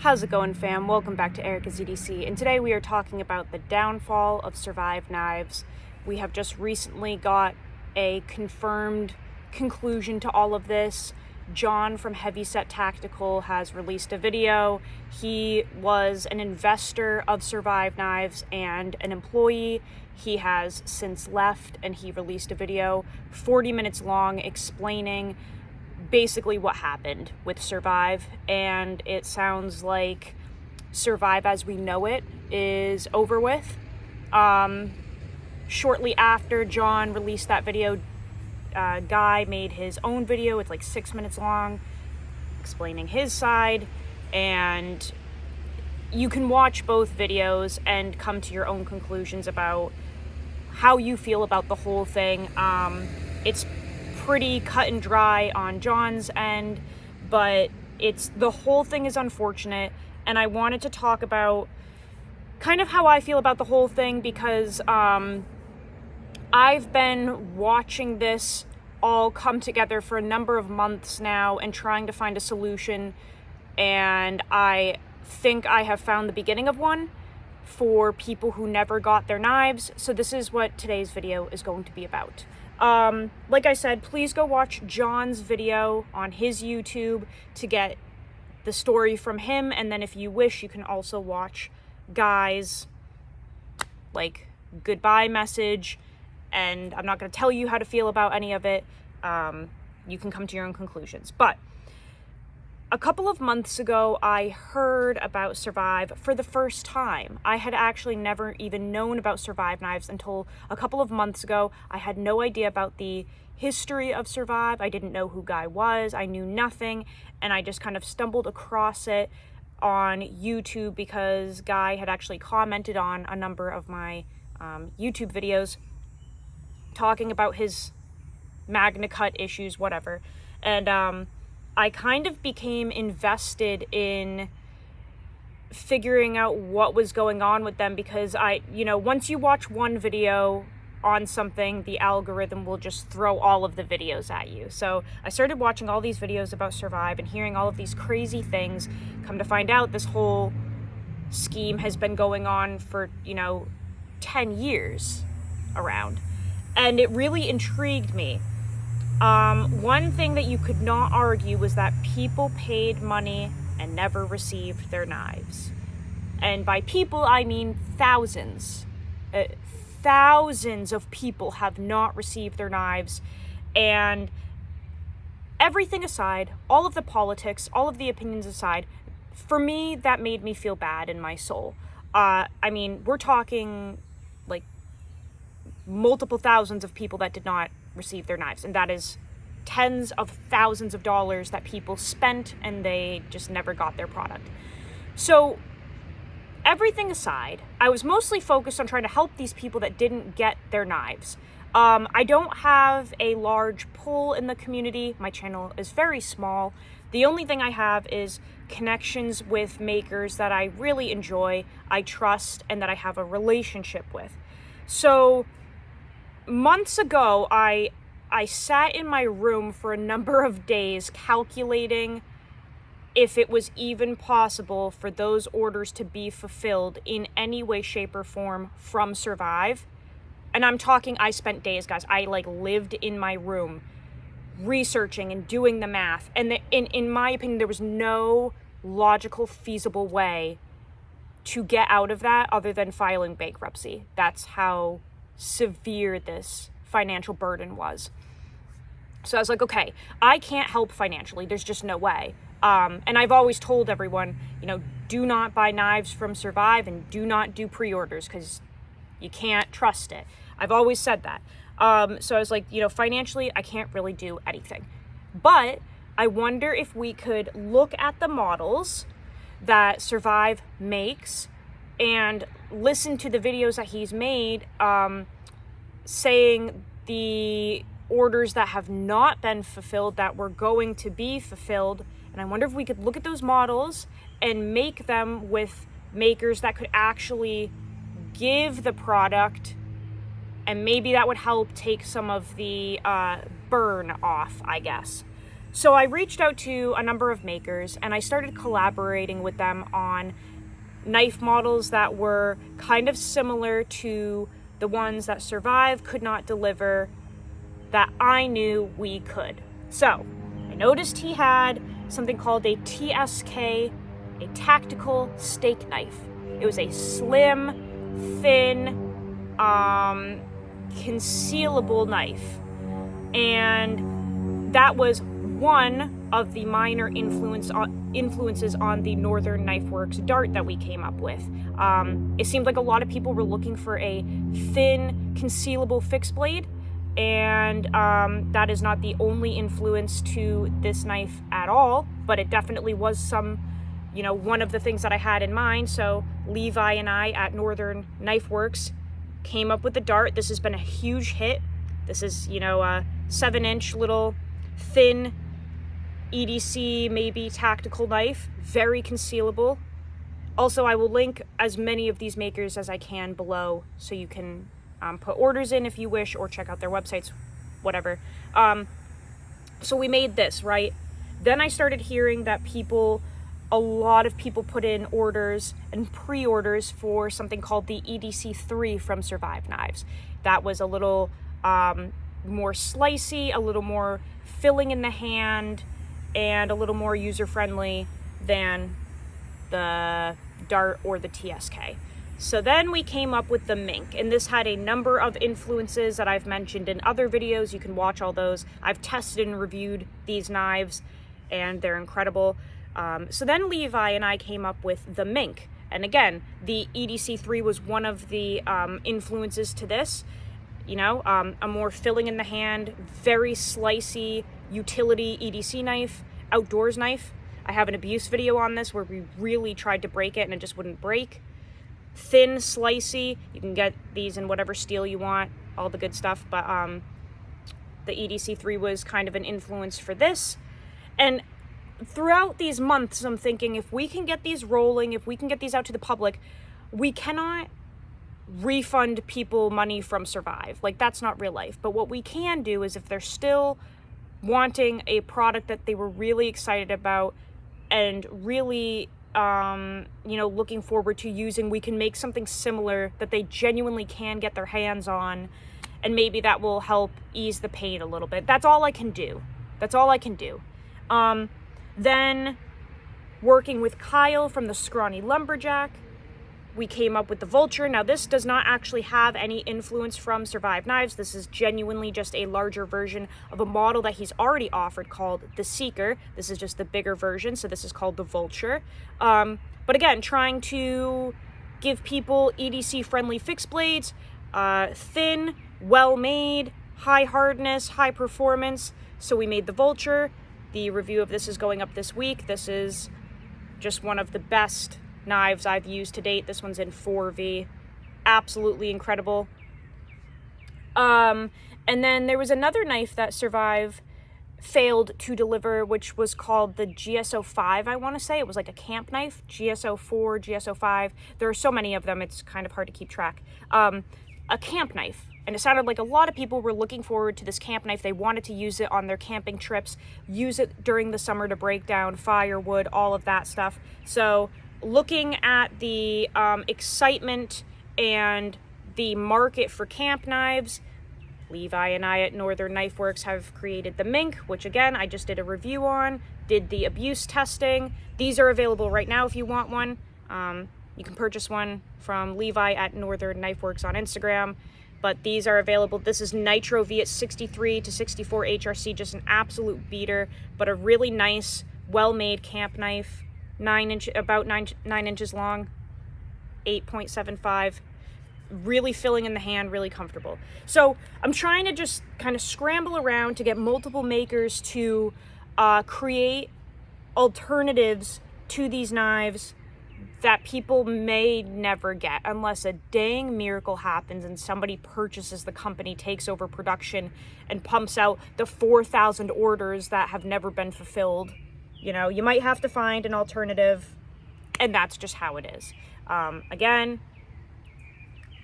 How's it going, fam? Welcome back to Erica's EDC, and today we are talking about the downfall of Survive Knives. We have just recently got a confirmed conclusion to all of this. John from Heavyset Tactical has released a video. He was an investor of Survive Knives and an employee. He has since left, and he released a video 40 minutes long explaining basically what happened with Survive, and it sounds like Survive as we know it is over with. Shortly after John released that video, Guy made his own video. It's like 6 minutes long, explaining his side, and you can watch both videos and come to your own conclusions about how you feel about the whole thing. It's pretty cut and dry on John's end, but the whole thing is unfortunate, and I wanted to talk about kind of how I feel about the whole thing because I've been watching this all come together for a number of months now and trying to find a solution, and I think I have found the beginning of one for people who never got their knives. So this is what today's video is going to be about. Like I said, please go watch John's video on his YouTube to get the story from him, and then if you wish, you can also watch Guy's goodbye message, and I'm not going to tell you how to feel about any of it. You can come to your own conclusions. But a couple of months ago, I heard about Survive for the first time. I had actually never even known about Survive Knives until a couple of months ago. I had no idea about the history of Survive. I didn't know who Guy was. I knew nothing, and I just kind of stumbled across it on YouTube because Guy had actually commented on a number of my YouTube videos talking about his Magna Cut issues, whatever. And I kind of became invested in figuring out what was going on with them because once you watch one video on something, the algorithm will just throw all of the videos at you. So I started watching all these videos about Survive and hearing all of these crazy things. Come to find out, this whole scheme has been going on for, 10 years around. And it really intrigued me. One thing that you could not argue was that people paid money and never received their knives. And by people, I mean thousands. Thousands of people have not received their knives. And everything aside, all of the politics, all of the opinions aside, for me, that made me feel bad in my soul. We're talking multiple thousands of people that did not receive their knives, and that is tens of thousands of dollars that people spent and they just never got their product. So everything aside, I was mostly focused on trying to help these people that didn't get their knives. I don't have a large pull in the community. My channel is very small. The only thing I have is connections with makers that I really enjoy, I trust, and that I have a relationship with. So months ago, I sat in my room for a number of days calculating if it was even possible for those orders to be fulfilled in any way, shape, or form from Survive. And I'm talking, I spent days, guys. I lived in my room researching and doing the math. And in my opinion, there was no logical, feasible way to get out of that other than filing bankruptcy. That's how severe this financial burden was. So I was like, okay, I can't help financially. There's just no way. And I've always told everyone, do not buy knives from Survive and do not do pre-orders because you can't trust it. I've always said that. So I was like, financially, I can't really do anything. But I wonder if we could look at the models that Survive makes and listen to the videos that he's made, saying the orders that have not been fulfilled that were going to be fulfilled. And I wonder if we could look at those models and make them with makers that could actually give the product, and maybe that would help take some of the burn off, I guess. So I reached out to a number of makers and I started collaborating with them on knife models that were kind of similar to the ones that Survive could not deliver that I knew we could. So I noticed he had something called a TSK, a tactical steak knife. It was a slim, thin, concealable knife. And that was one of the minor influences on the Northern Knifeworks dart that we came up with. It seemed like a lot of people were looking for a thin, concealable fixed blade, and that is not the only influence to this knife at all, but it definitely was one of the things that I had in mind. So Levi and I at Northern Knifeworks came up with the dart. This has been a huge hit. This is, a 7-inch little thin EDC, maybe tactical knife, very concealable. Also, I will link as many of these makers as I can below, so you can put orders in if you wish, or check out their websites, whatever. So we made this, right? Then I started hearing that a lot of people put in orders and pre-orders for something called the EDC3 from Survive Knives. That was a little more slicey, a little more filling in the hand, and a little more user-friendly than the dart or the TSK. So then we came up with the Mink, and this had a number of influences that I've mentioned in other videos. You can watch all those. I've tested and reviewed these knives, and they're incredible. So then Levi and I came up with the Mink, and again, the EDC3 was one of the influences to this. A more filling in the hand, very slicey utility EDC knife, outdoors knife. I have an abuse video on this where we really tried to break it and it just wouldn't break. Thin, slicey. You can get these in whatever steel you want, all the good stuff, but the EDC3 was kind of an influence for this. And throughout these months, I'm thinking, if we can get these rolling, if we can get these out to the public, we cannot refund people money from Survive. Like, that's not real life. But what we can do is, if they're still wanting a product that they were really excited about and really looking forward to using, we can make something similar that they genuinely can get their hands on, and maybe that will help ease the pain a little bit. That's all I can do. Then working with Kyle from the Scrawny Lumberjack, we came up with the Vulture. Now, this does not actually have any influence from Survive Knives. This is genuinely just a larger version of a model that he's already offered called the Seeker. This is just the bigger version, so this is called the Vulture. But again, trying to give people EDC-friendly fixed blades, thin, well-made, high hardness, high performance. So we made the Vulture. The review of this is going up this week. This is just one of the best knives I've used to date. This one's in 4V. Absolutely incredible. And then there was another knife that Survive failed to deliver, which was called the GSO5, I want to say. It was like a camp knife. GSO4, GSO5. There are so many of them, it's kind of hard to keep track. A camp knife. And it sounded like a lot of people were looking forward to this camp knife. They wanted to use it on their camping trips, use it during the summer to break down firewood, all of that stuff. So looking at the excitement and the market for camp knives, Levi and I at Northern Knifeworks have created the Mink, which again, I just did a review on, did the abuse testing. These are available right now if you want one. You can purchase one from Levi at Northern Knifeworks on Instagram, but these are available. This is Nitro V at 63 to 64 HRC, just an absolute beater, but a really nice, well-made camp knife. 9 inches long, 8.75, really filling in the hand, really comfortable. So I'm trying to just kind of scramble around to get multiple makers to create alternatives to these knives that people may never get unless a dang miracle happens and somebody purchases the company, takes over production, and pumps out the 4,000 orders that have never been fulfilled. You might have to find an alternative, and that's just how it is. Again,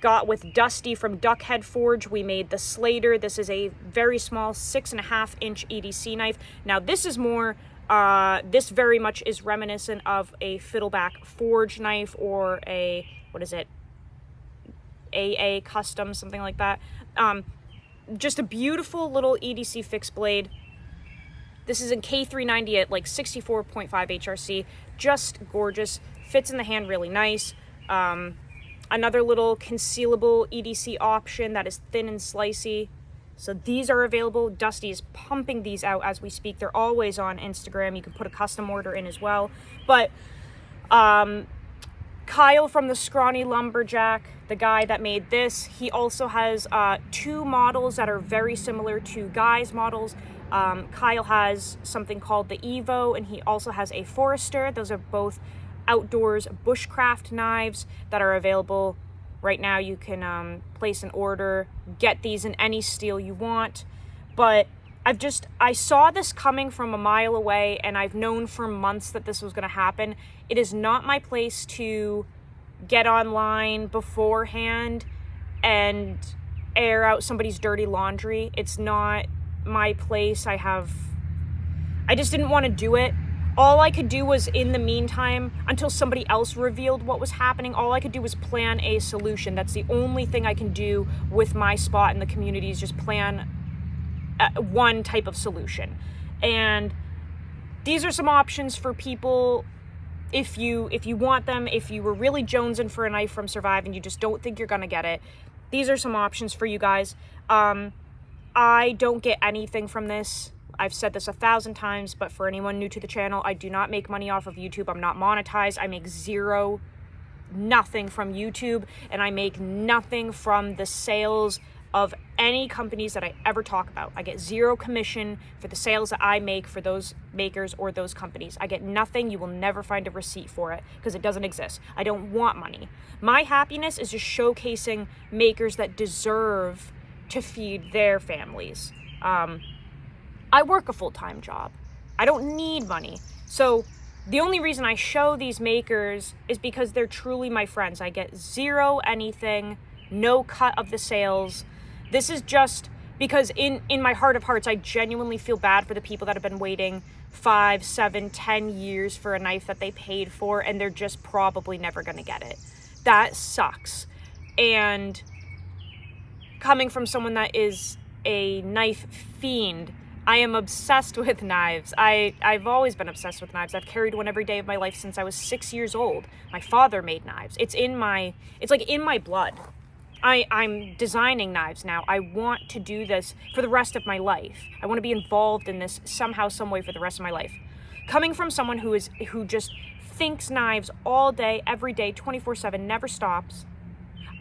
got with Dusty from Duckhead Forge. We made the Slater. This is a very small 6.5 inch EDC knife. Now this is more, this very much is reminiscent of a Fiddleback Forge knife or a, what is it, AA Custom, something like that. Just a beautiful little EDC fixed blade. This is in K390 at like 64.5 HRC, just gorgeous, fits in the hand really nice. Another little concealable EDC option that is thin and slicey. So these are available. Dusty is pumping these out as we speak. They're always on Instagram. You can put a custom order in as well. But Kyle from the Scrawny Lumberjack, the guy that made this, he also has 2 models that are very similar to Guy's models. Kyle has something called the Evo, and he also has a Forester. Those are both outdoors bushcraft knives that are available right now. You can place an order, get these in any steel you want. But I saw this coming from a mile away, and I've known for months that this was going to happen. It is not my place to get online beforehand and air out somebody's dirty laundry. It's not my place. I just didn't want to do it. All I could do was, in the meantime, until somebody else revealed what was happening, all I could do was plan a solution. That's the only thing I can do with my spot in the community, is just plan one type of solution. And these are some options for people if you want them. If you were really jonesing for a knife from Survive and you just don't think you're gonna get it, these are some options for you guys. I don't get anything from this. I've said this 1,000 times, but for anyone new to the channel, I do not make money off of YouTube. I'm not monetized. I make nothing from YouTube, and I make nothing from the sales of any companies that I ever talk about. I get 0 commission for the sales that I make for those makers or those companies. I get nothing. You will never find a receipt for it because it doesn't exist. I don't want money. My happiness is just showcasing makers that deserve to feed their families. I work a full-time job. I don't need money. So the only reason I show these makers is because they're truly my friends. I get 0 anything, no cut of the sales. This is just because in my heart of hearts, I genuinely feel bad for the people that have been waiting 5, 7, 10 years for a knife that they paid for, and they're just probably never gonna get it. That sucks. And coming from someone that is a knife fiend, I am obsessed with knives. I've always been obsessed with knives. I've carried one every day of my life since I was 6 years old. My father made knives. It's like in my blood. I'm designing knives now. I want to do this for the rest of my life. I want to be involved in this somehow, some way for the rest of my life. Coming from someone who just thinks knives all day, every day, 24/7, never stops,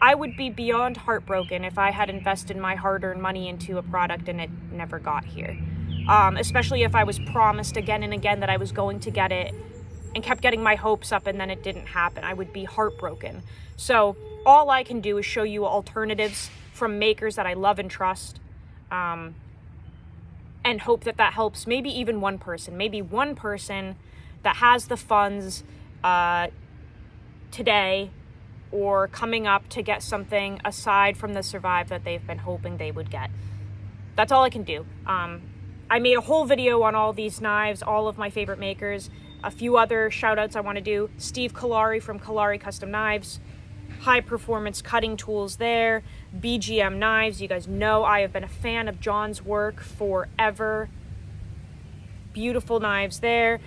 I would be beyond heartbroken if I had invested my hard-earned money into a product and it never got here. Especially if I was promised again and again that I was going to get it and kept getting my hopes up and then it didn't happen. I would be heartbroken. So all I can do is show you alternatives from makers that I love and trust, and hope that helps maybe even one person. Maybe one person that has the funds today or coming up to get something aside from the Survive that they've been hoping they would get. That's all I can do. I made a whole video on all these knives, all of my favorite makers. A few other shout outs I want to do. Steve Callari from Callari Custom Knives. High performance cutting tools there. BGM Knives. You guys know I have been a fan of John's work forever. Beautiful knives there.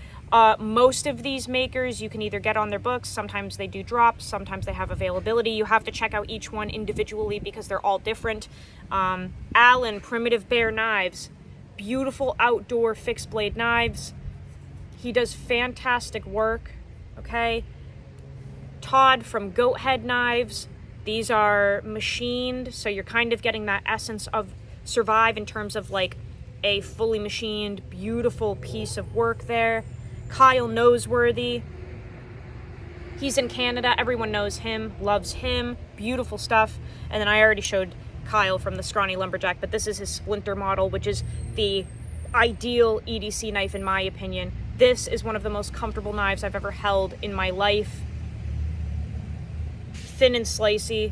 Most of these makers you can either get on their books. Sometimes they do drops. Sometimes they have availability. You have to check out each one individually because they're all different. Alan, Primitive Bear Knives. Beautiful outdoor fixed blade knives. He does fantastic work. Okay. Todd from Goathead Knives. These are machined, so you're kind of getting that essence of Survive in terms of like a fully machined, beautiful piece of work there. Kyle Noseworthy. He's in Canada. Everyone knows him, loves him. Beautiful stuff. And then I already showed Kyle from the Scrawny Lumberjack, but this is his Splinter model, which is the ideal EDC knife in my opinion. This is one of the most comfortable knives I've ever held in my life. Thin and slicey.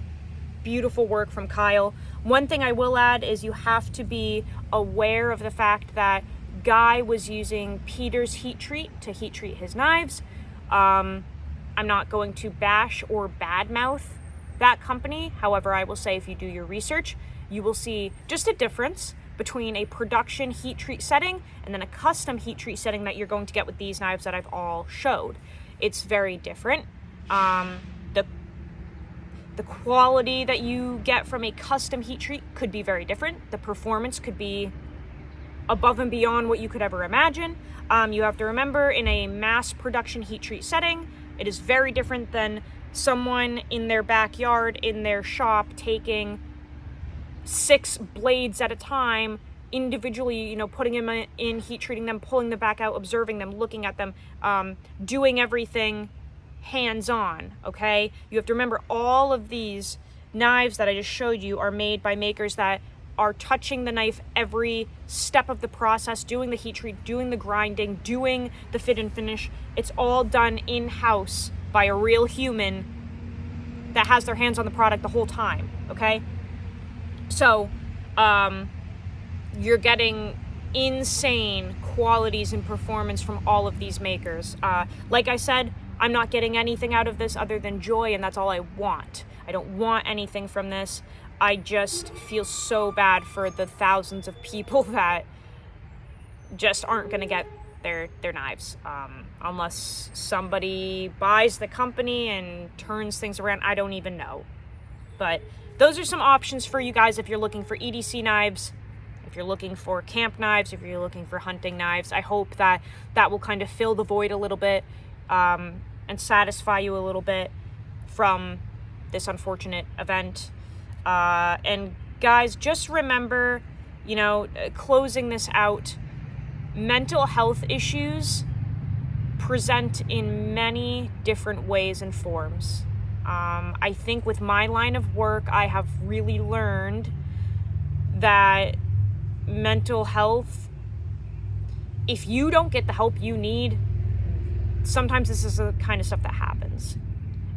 beautiful work from Kyle. One thing I will add is you have to be aware of the fact that Guy was using Peter's heat treat to heat treat his knives. I'm not going to bash or badmouth that company. However, I will say if you do your research, you will see just a difference between a production heat treat setting and then a custom heat treat setting that you're going to get with these knives that I've all showed. It's very different. The quality that you get from a custom heat treat could be very different. The performance could be above and beyond what you could ever imagine. You have to remember, in a mass production heat treat setting, it is very different than someone in their backyard, in their shop, taking 6 blades at a time, individually, you know, putting them in, heat treating them, pulling them back out, observing them, looking at them, doing everything hands-on, okay? You have to remember, all of these knives that I just showed you are made by makers that are touching the knife every step of the process, doing the heat treat, doing the grinding, doing the fit and finish. It's all done in-house by a real human that has their hands on the product the whole time, okay? So, you're getting insane qualities and performance from all of these makers. Like I said, I'm not getting anything out of this other than joy, and that's all I want. I don't want anything from this. I just feel so bad for the thousands of people that just aren't going to get their knives. Unless somebody buys the company and turns things around, I don't even know. But those are some options for you guys if you're looking for EDC knives, if you're looking for camp knives, if you're looking for hunting knives. I hope that will kind of fill the void a little bit, and satisfy you a little bit from this unfortunate event. And guys, just remember, you know, closing this out, mental health issues present in many different ways and forms. I think with my line of work, I have really learned that mental health, if you don't get the help you need, sometimes this is the kind of stuff that happens.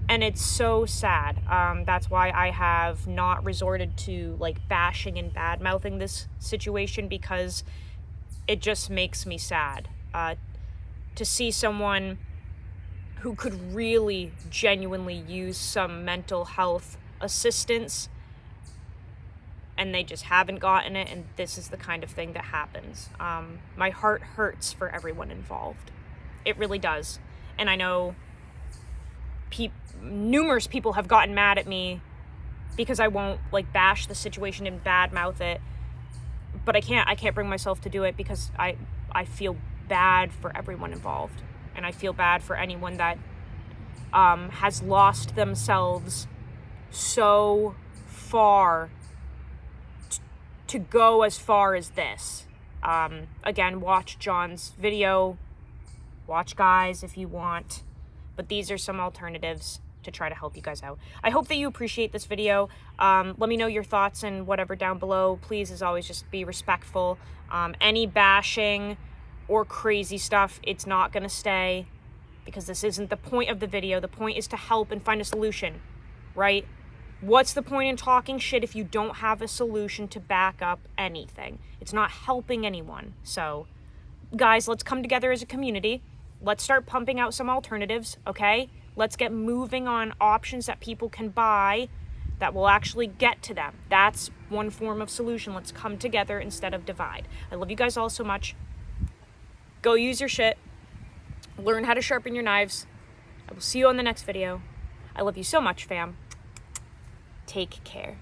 And it's so sad. That's why I have not resorted to like bashing and bad-mouthing this situation, because it just makes me sad to see someone who could really genuinely use some mental health assistance and they just haven't gotten it, and this is the kind of thing that happens. My heart hurts for everyone involved. It really does. And I know numerous people have gotten mad at me because I won't like bash the situation and badmouth it, but I can't bring myself to do it, because I feel bad for everyone involved, and I feel bad for anyone that has lost themselves so far to go as far as this. Again, watch John's video, watch Guy's if you want, but these are some alternatives to try to help you guys out. I hope that you appreciate this video. Let me know your thoughts and whatever down below. Please, as always, just be respectful. Any bashing or crazy stuff, it's not gonna stay, because this isn't the point of the video. The point is to help and find a solution, right? What's the point in talking shit if you don't have a solution to back up anything? It's not helping anyone. So, guys, let's come together as a community. Let's start pumping out some alternatives, okay? Let's get moving on options that people can buy that will actually get to them. That's one form of solution. Let's come together instead of divide. I love you guys all so much. Go use your shit. Learn how to sharpen your knives. I will see you on the next video. I love you so much, fam. Take care.